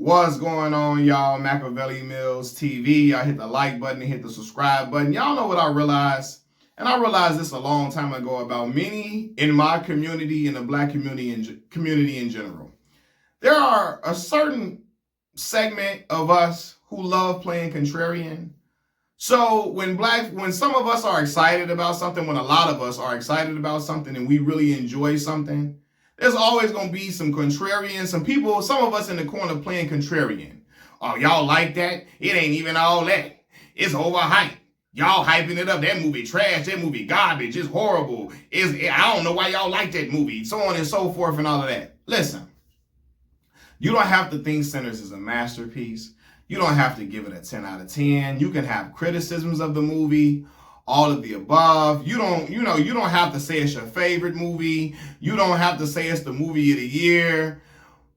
What's going on, y'all? Machiavelli Mills TV. Y'all hit the like button and hit the subscribe button. Y'all know what I realized, and I realized this a long time ago about many in my community, in the black community in general. There are a certain segment of us who love playing contrarian. So when some of us are excited about something, when a lot of us are excited about something and we really enjoy something, there's always going to be some contrarian, some people, some of us in the corner playing contrarian. Oh, y'all like that? It ain't even all that. It's overhyped. Y'all hyping it up. That movie trash. That movie garbage. It's horrible. I don't know why y'all like that movie. So on and so forth and all of that. Listen, you don't have to think Sinners is a masterpiece. You don't have to give it a 10 out of 10. You can have criticisms of the movie, all of the above. You don't have to say it's your favorite movie. You don't have to say it's the movie of the year.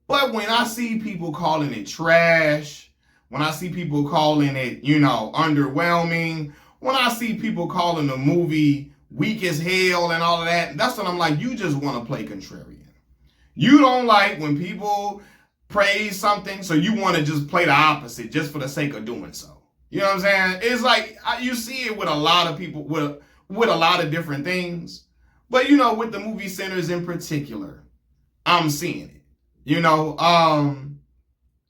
But when I see people calling it trash, when I see people calling it, underwhelming, when I see people calling the movie weak as hell and all of that, that's when I'm like, you just want to play contrarian. You don't like when people praise something, so you want to just play the opposite just for the sake of doing so. You know what I'm saying? It's like you see it with a lot of people, with a lot of different things. But, with the movie Sinners in particular, I'm seeing it. And I'm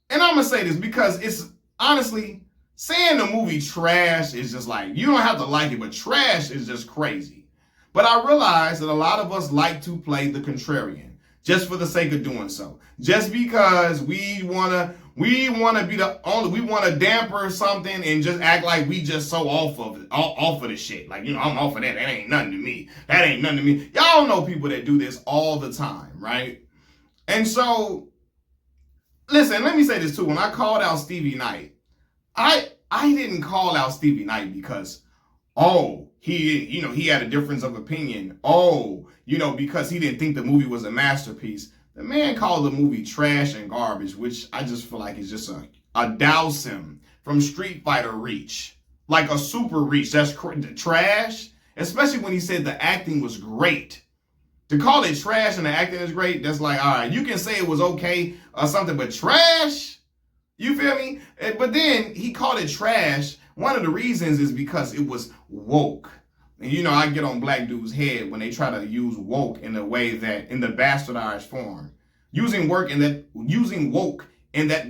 going to say this because it's honestly, saying the movie trash is just like, you don't have to like it, but trash is just crazy. But I realize that a lot of us like to play the contrarian just for the sake of doing so. Just because we want to be the only, we want to damper something and just act like we just so off of the shit. Like, I'm off of that. That ain't nothing to me. That ain't nothing to me. Y'all know people that do this all the time, right? And so, listen, let me say this too. When I called out Stevie Knight, I didn't call out Stevie Knight because, he had a difference of opinion. Because he didn't think the movie was a masterpiece. The man called the movie trash and garbage, which I just feel like is just a douse him from Street Fighter reach. Like a super reach. That's trash. Especially when he said the acting was great. To call it trash and the acting is great, that's like, all right, you can say it was okay or something, but trash? You feel me? But then he called it trash. One of the reasons is because it was woke. And I get on black dudes' head when they try to use woke in the way that, in the bastardized form. Using woke in that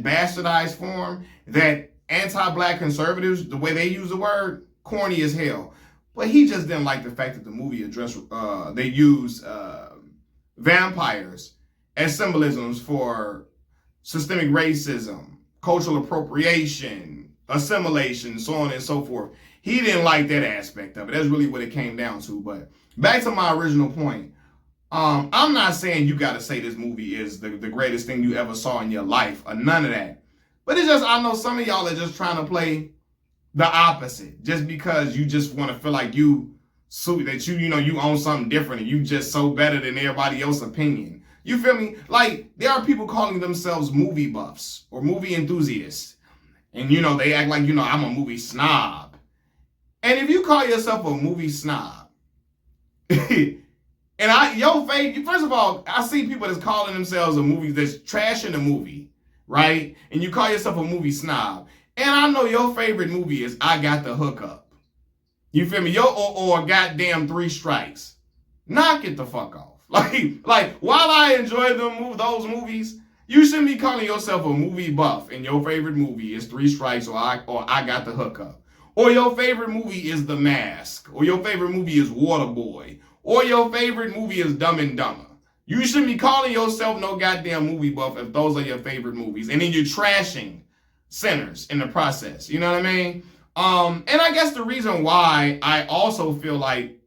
bastardized form, that anti-black conservatives, the way they use the word, corny as hell. But he just didn't like the fact that the movie they used vampires as symbolisms for systemic racism, cultural appropriation, assimilation, so on and so forth. He didn't like that aspect of it. That's really what it came down to. But back to my original point. I'm not saying you got to say this movie is the greatest thing you ever saw in your life or none of that. But it's just, I know some of y'all are just trying to play the opposite just because you just want to feel like you own something different and you just so better than everybody else's opinion. You feel me? Like, there are people calling themselves movie buffs or movie enthusiasts. And, they act like, I'm a movie snob. And if you call yourself a movie snob, first of all, I see people that's calling themselves a movie, that's trashing a movie, right? And you call yourself a movie snob. And I know your favorite movie is I Got the Hookup. You feel me? Or goddamn Three Strikes. Knock it the fuck off. Like while I enjoy those movies, you shouldn't be calling yourself a movie buff and your favorite movie is Three Strikes or I Got the Hookup. Or your favorite movie is The Mask. Or your favorite movie is Waterboy. Or your favorite movie is Dumb and Dumber. You shouldn't be calling yourself no goddamn movie buff if those are your favorite movies. And then you're trashing Sinners in the process. You know what I mean? And I guess the reason why I also feel like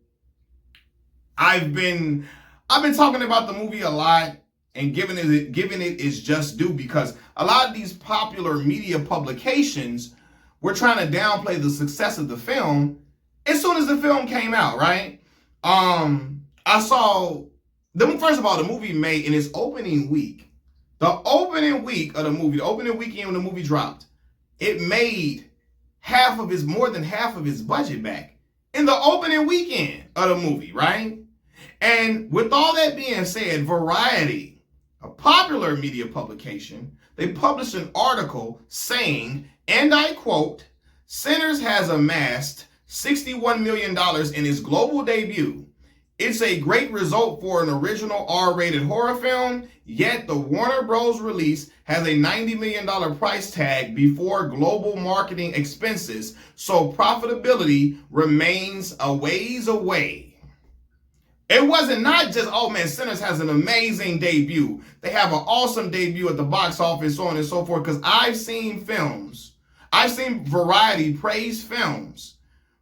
I've been talking about the movie a lot and giving it its just due because a lot of these popular media publications were trying to downplay the success of the film as soon as the film came out, right? I saw, first of all, the movie made in its opening week, the opening week of the movie, the opening weekend when the movie dropped, it made more than half of its budget back in the opening weekend of the movie, right? And with all that being said, Variety, a popular media publication, They published an article saying, and I quote, Sinners has amassed $61 million in its global debut. It's a great result for an original R-rated horror film, yet the Warner Bros. Release has a $90 million price tag before global marketing expenses, so profitability remains a ways away. It wasn't not just, oh man, Sinners has an amazing debut. They have an awesome debut at the box office, so on and so forth, because I've seen Variety praise films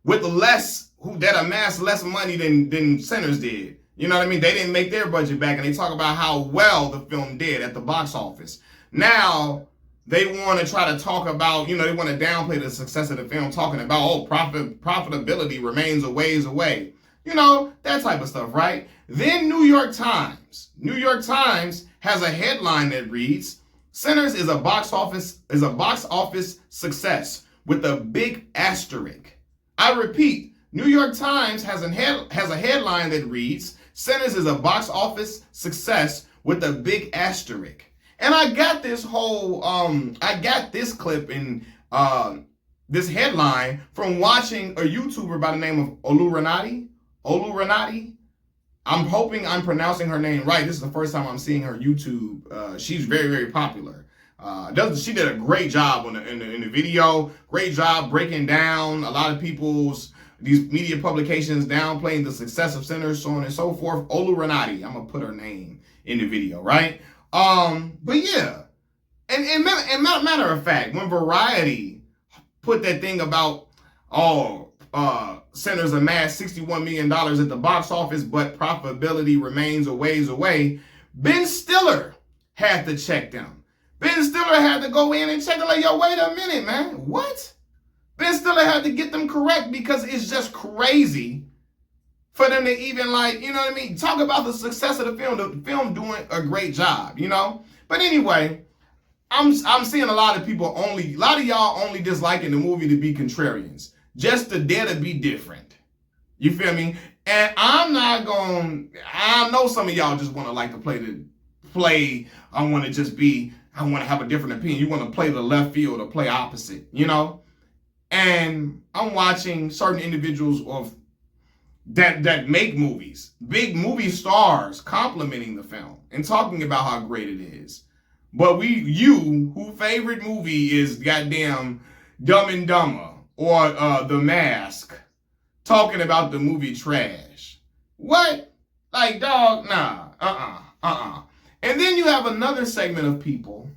with that amassed less money than Sinners did. You know what I mean? They didn't make their budget back, and they talk about how well the film did at the box office. Now, they want to try to talk about, they want to downplay the success of the film, talking about, profitability remains a ways away. That type of stuff, right? Then New York Times has a headline that reads, Sinners is a box office success with a big asterisk. I repeat, New York Times has a headline that reads, Sinners is a box office success with a big asterisk. And I got this clip in this headline from watching a YouTuber by the name of Olu Renati. I'm hoping I'm pronouncing her name right. This is the first time I'm seeing her YouTube. She's very, very popular. She did a great job in the video. Great job breaking down a lot of these media publications downplaying the success of Sinners, so on and so forth. Olu Renati. I'm gonna put her name in the video, right? But yeah, and matter of fact, when Variety put that thing about Sinners amassed $61 million at the box office, but profitability remains a ways away, Ben Stiller had to check them. Ben Stiller had to go in and check it like, yo, wait a minute, man. What? Ben Stiller had to get them correct because it's just crazy for them to even talk about the success of the film doing a great job, But anyway, I'm seeing a lot of y'all only disliking the movie to be contrarians. Just to dare to be different. You feel me? And I know some of y'all just want to I want to have a different opinion. You want to play the left field or play opposite, And I'm watching certain individuals that make movies, big movie stars complimenting the film and talking about how great it is. But whose favorite movie is goddamn Dumb and Dumber or The Mask, talking about the movie trash. What? Like, dog, nah, And then you have another segment of people,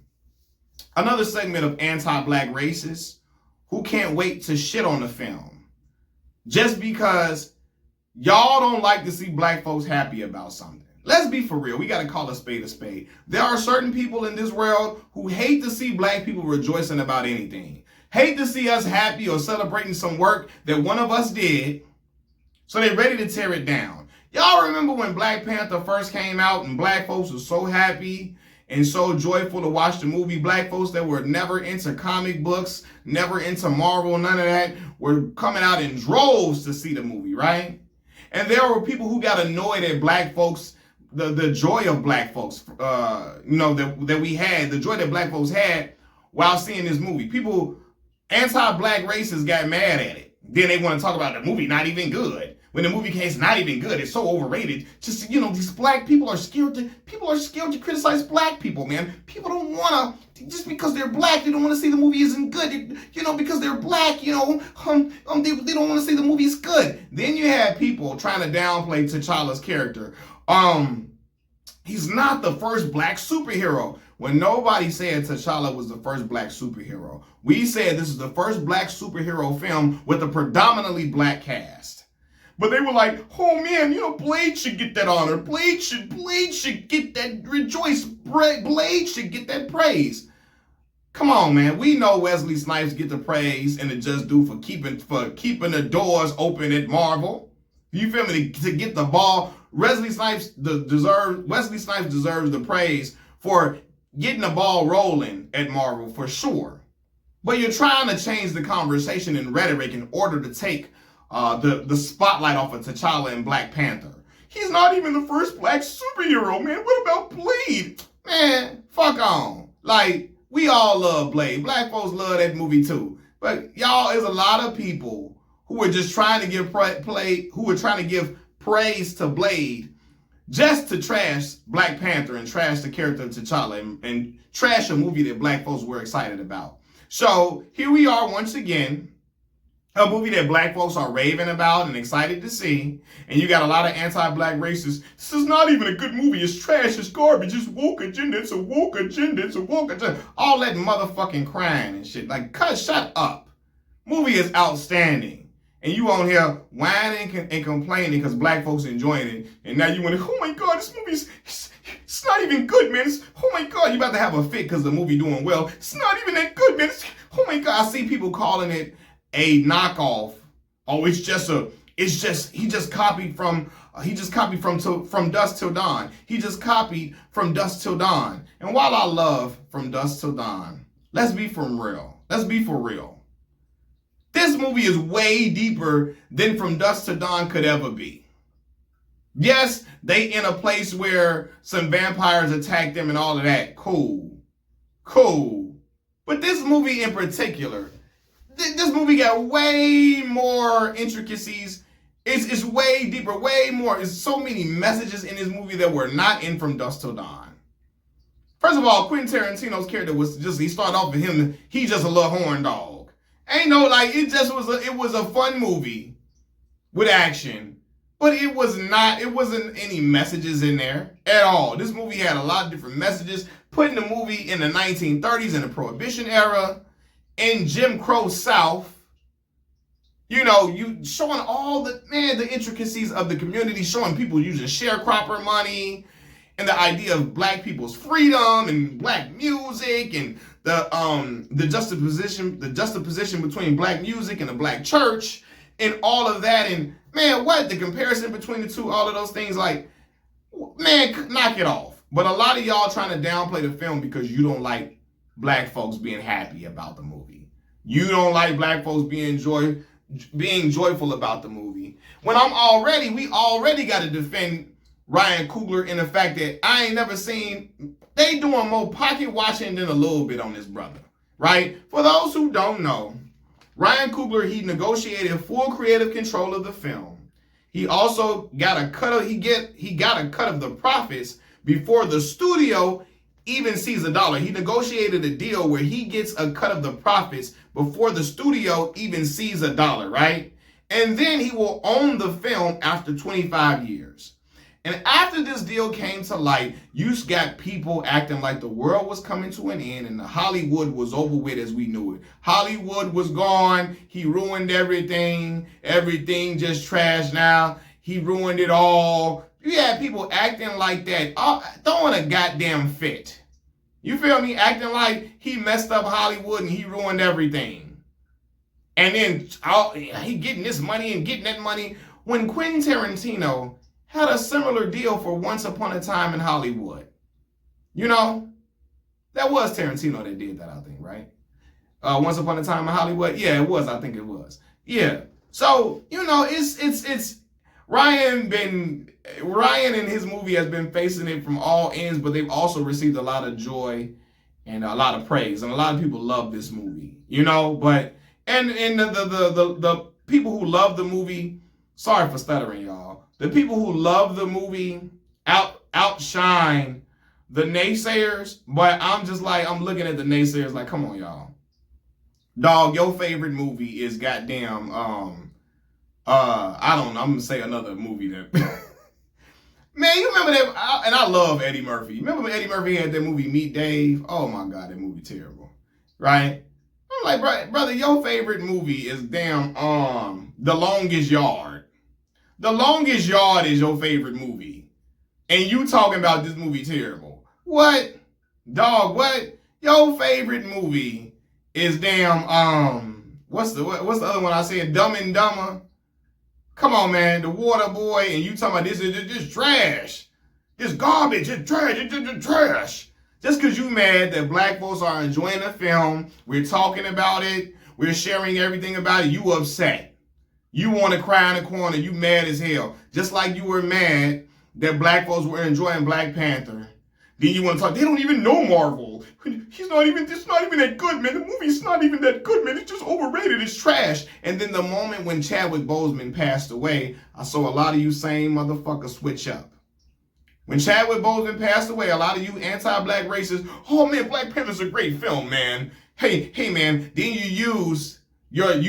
another segment of anti-black racists who can't wait to shit on the film. Just because y'all don't like to see black folks happy about something. Let's be for real. We got to call a spade a spade. There are certain people in this world who hate to see black people rejoicing about anything. Hate to see us happy or celebrating some work that one of us did, so they're ready to tear it down. Y'all remember when Black Panther first came out and black folks were so happy and so joyful to watch the movie? Black folks that were never into comic books, never into Marvel, none of that, were coming out in droves to see the movie, right? And there were people who got annoyed at black folks, the joy of black folks, that we had, the joy that black folks had while seeing this movie. Anti-black racists got mad at it. Then they want to talk about the movie not even good. When the movie case not even good, it's so overrated. Just, these black people are scared to criticize black people, man. People don't want to, just because they're black, they don't want to say the movie isn't good. Because they're black, they don't want to say the movie's good. Then you have people trying to downplay T'Challa's character. He's not the first black superhero. When nobody said T'Challa was the first black superhero, we said this is the first black superhero film with a predominantly black cast. But they were like, oh man, Blade should get that honor. Blade should get that rejoice. Blade should get that praise. Come on, man. We know Wesley Snipes get the praise and the just due for keeping the doors open at Marvel. You feel me? To get the ball, Wesley Snipes deserves the praise for getting the ball rolling at Marvel for sure. But you're trying to change the conversation and rhetoric in order to take the spotlight off of T'Challa and Black Panther. He's not even the first black superhero, man. What about Blade? Man, fuck on. We all love Blade. Black folks love that movie too. But y'all, there's a lot of people who are just trying to give praise to Blade just to trash Black Panther and trash the character of T'Challa and trash a movie that black folks were excited about. So here we are once again, a movie that black folks are raving about and excited to see, and you got a lot of anti-black racists. This is not even a good movie. It's trash. It's garbage. It's woke agenda. It's a woke agenda. It's a woke agenda. All that motherfucking crying and shit. Like, shut up. Movie is outstanding. And you on here whining and complaining because black folks enjoying it. And now you want to, oh my God, this movie is, it's not even good, man. Oh my God, you about to have a fit because the movie doing well. It's not even that good, man. Oh my God, I see people calling it a knockoff. Oh, he just copied from Dusk Till Dawn. He just copied from Dusk Till Dawn. And while I love From Dusk Till Dawn, let's be for real. Let's be for real. This movie is way deeper than From Dusk Till Dawn could ever be. Yes, they in a place where some vampires attack them and all of that. Cool. But this movie in particular, this movie got way more intricacies. It's way deeper, way more. There's so many messages in this movie that were not in From Dusk Till Dawn. First of all, Quentin Tarantino's character he started off with him, he's just a little horn dog. Ain't no, like, it was a fun movie with action, but it wasn't any messages in there at all. This movie had a lot of different messages, putting the movie in the 1930s in the Prohibition era, in Jim Crow South, you know, you showing all the intricacies of the community, showing people using sharecropper money, and the idea of black people's freedom and black music and the juxtaposition between black music and the black church and all of that. And man, what the comparison between the two, all of those things, like, man, knock it off. But a lot of y'all trying to downplay the film because you don't like black folks being happy about the movie. You don't like black folks being joyful about the movie. When we already got to defend Ryan Coogler in the fact that I ain't never seen, they doing more pocket watching than a little bit on this brother, right? For those who don't know, Ryan Coogler, he negotiated full creative control of the film. He also got a cut of, he got a cut of the profits before the studio even sees a dollar. He negotiated a deal where he gets a cut of the profits before the studio even sees a dollar, right? And then he will own the film after 25 years. And after this deal came to light, you got people acting like the world was coming to an end and Hollywood was over with as we knew it. Hollywood was gone. He ruined everything. Everything just trash now. He ruined it all. You had people acting like that, throwing a goddamn fit. You feel me? Acting like he messed up Hollywood and he ruined everything. And then he getting this money and getting that money. When Quentin Tarantino had a similar deal for Once Upon a Time in Hollywood. You know, that was Tarantino that did that, I think, right? Once Upon a Time in Hollywood? Yeah, it was. I think it was. Yeah. So, you know, it's Ryan and his movie has been facing it from all ends, but they've also received a lot of joy and a lot of praise. And a lot of people love this movie, you know, but, and the people who love the movie, sorry for stuttering, y'all. The people who love the movie outshine the naysayers, but I'm looking at the naysayers like, come on, y'all. Dog, your favorite movie is goddamn, I don't know, I'm gonna say another movie that, man, you remember that, and I love Eddie Murphy. Remember when Eddie Murphy had that movie, Meet Dave? Oh my God, that movie terrible, right? I'm like, brother, your favorite movie is damn, The Longest Yard. The Longest Yard is your favorite movie. And you talking about this movie terrible. What? Dog, what? Your favorite movie is damn, what's the other one I said? Dumb and Dumber? Come on, man. The Water Boy, and you talking about this is just trash. This garbage, it's trash, it's trash. Just because you mad that black folks are enjoying the film, we're talking about it, we're sharing everything about it, you upset. You want to cry in the corner. You mad as hell. Just like you were mad that black folks were enjoying Black Panther. Then you want to talk, they don't even know Marvel. It's not even that good, man. The movie's not even that good, man. It's just overrated. It's trash. And then the moment when Chadwick Boseman passed away, I saw a lot of you same motherfuckers switch up. When Chadwick Boseman passed away, a lot of you anti-black racists, oh man, Black Panther's a great film, man. Hey man, then you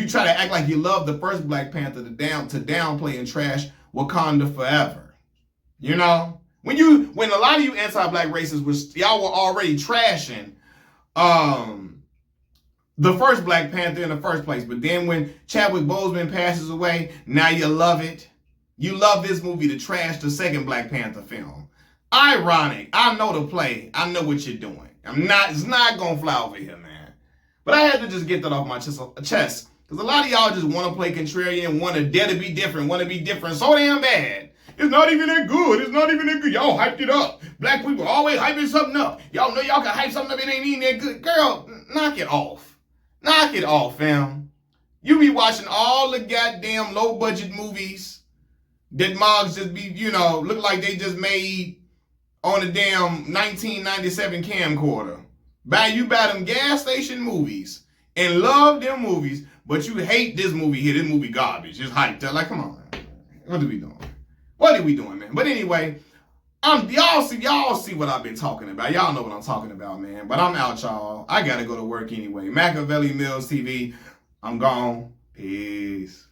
try to act like you love the first Black Panther to downplay and trash Wakanda Forever. You know? When a lot of you anti-black racists y'all were already trashing the first Black Panther in the first place, but then when Chadwick Boseman passes away, now you love it. You love this movie to trash the second Black Panther film. Ironic. I know the play. I know what you're doing. It's not gonna fly over here, man. But I had to just get that off my chest. Because a lot of y'all just want to play contrarian, want to dare to be different, so damn bad. It's not even that good. It's not even that good. Y'all hyped it up. Black people always hyping something up. Y'all know y'all can hype something up. It ain't even that good. Girl, knock it off. Knock it off, fam. You be watching all the goddamn low-budget movies that mogs just be, look like they just made on a damn 1997 camcorder. You buy them gas station movies and love them movies, but you hate this movie here. This movie garbage. It's hyped up. Like, come on, man. What are we doing? What are we doing, man? But anyway, y'all see what I've been talking about. Y'all know what I'm talking about, man. But I'm out, y'all. I gotta go to work anyway. Machiavelli Mills TV. I'm gone. Peace.